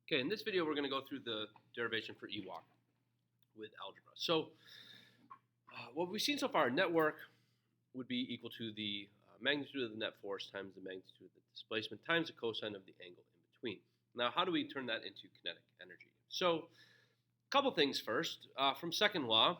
Okay, in this video we're going to go through the derivation for Ewok with algebra. So what we've seen so far, network would be equal to the magnitude of the net force times the magnitude of the displacement times the cosine of the angle in between. Now how do we turn that into kinetic energy? So a couple things first. From second law,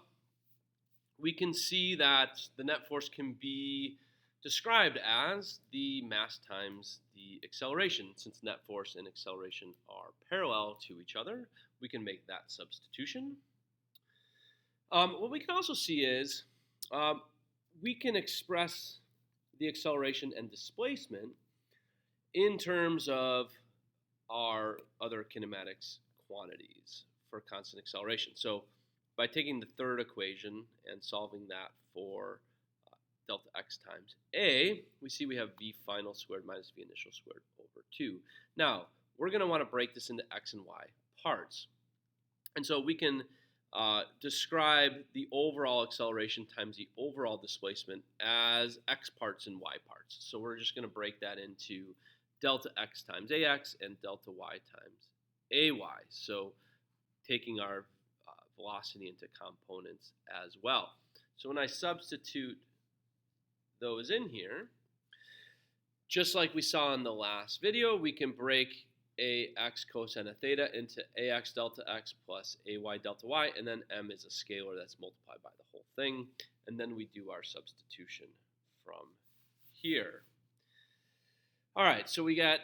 we can see that the net force can be described as the mass times the acceleration. Since net force and acceleration are parallel to each other, we can make that substitution. What we can also see is we can express the acceleration and displacement in terms of our other kinematics quantities for constant acceleration. So by taking the third equation and solving that for delta x times a, we see we have v final squared minus v initial squared over 2. Now, we're going to want to break this into x and y parts. And so we can describe the overall acceleration times the overall displacement as x parts and y parts. So we're just going to break that into delta x times ax and delta y times ay. So taking our velocity into components as well. So when I substitute those in here, just like we saw in the last video, we can break ax cosine of theta into ax delta x plus ay delta y, and then m is a scalar that's multiplied by the whole thing, and then we do our substitution from here. All right, so we got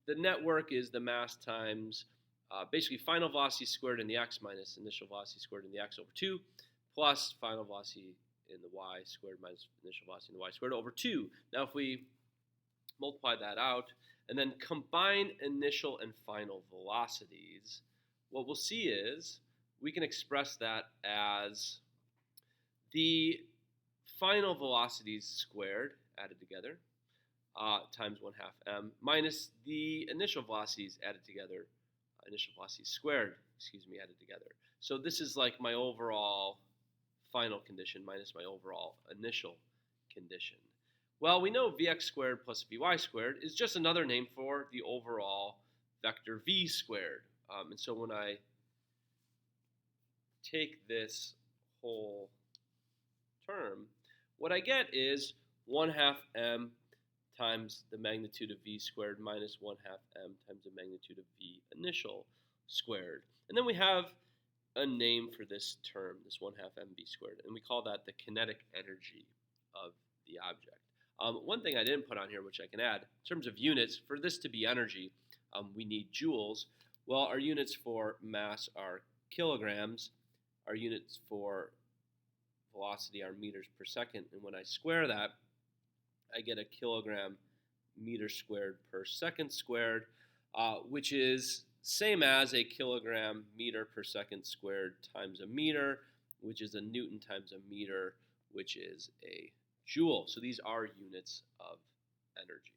the network is the mass times basically final velocity squared in the x minus initial velocity squared in the x over 2 plus final velocity in the y squared minus initial velocity in the y squared over 2. Now if we multiply that out and then combine initial and final velocities, what we'll see is we can express that as the final velocities squared added together times 1/2 m minus the initial velocities added together, initial velocities squared, added together. So this is like my overall final condition minus my overall initial condition. Well, we know vx squared plus vy squared is just another name for the overall vector v squared. And so when I take this whole term, what I get is 1/2 m times the magnitude of v squared minus 1/2 m times the magnitude of v initial squared. And then we have a name for this term, this 1/2 mv squared, and we call that the kinetic energy of the object. One thing I didn't put on here, which I can add, in terms of units, for this to be energy, we need joules. Well, our units for mass are kilograms. Our units for velocity are meters per second, and when I square that, I get a kilogram meter squared per second squared, which is same as a kilogram meter per second squared times a meter, which is a newton times a meter, which is a joule. So these are units of energy.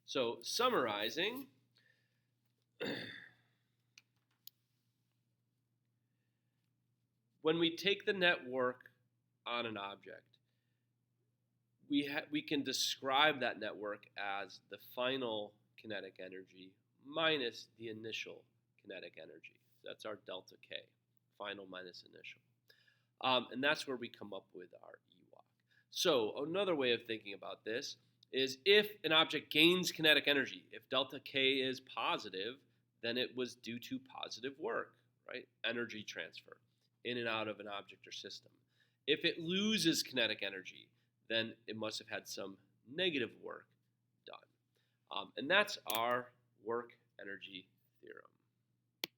So summarizing, when we take the network on an object, we can describe that network as the final kinetic energy minus the initial kinetic energy. That's our delta K, final minus initial. And that's where we come up with our Ewok. So another way of thinking about this is if an object gains kinetic energy, if delta K is positive, then it was due to positive work, right? Energy transfer in and out of an object or system. If it loses kinetic energy, then it must have had some negative work done. And that's our work energy theorem.